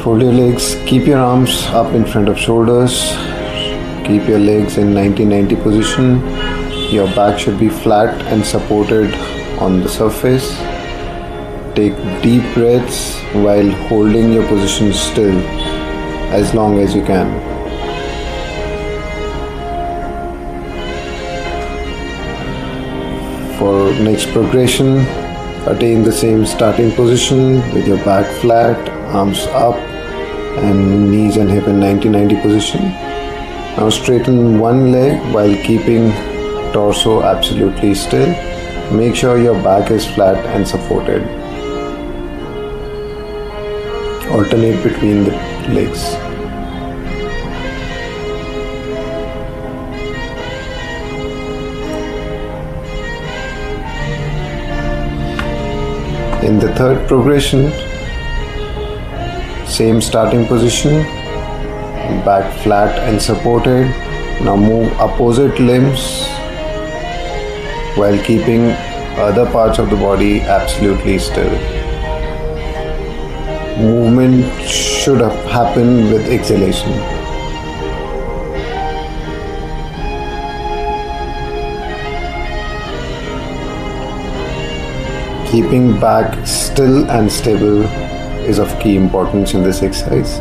Fold your legs, keep your arms up in front of shoulders, keep your legs in 90-90 position. Your back should be flat and supported on the surface. Take deep breaths while holding your position still as long as you can. For next progression, attain the same starting position with your back flat, arms up and knees and hip in 90-90 position. Now straighten one leg while keeping torso absolutely still. Make sure your back is flat and supported. Alternate between the legs. In the third progression, same starting position, back flat and supported. Now move opposite limbs while keeping other parts of the body absolutely still. Movement should happen with exhalation. Keeping back still and stable is of key importance in this exercise.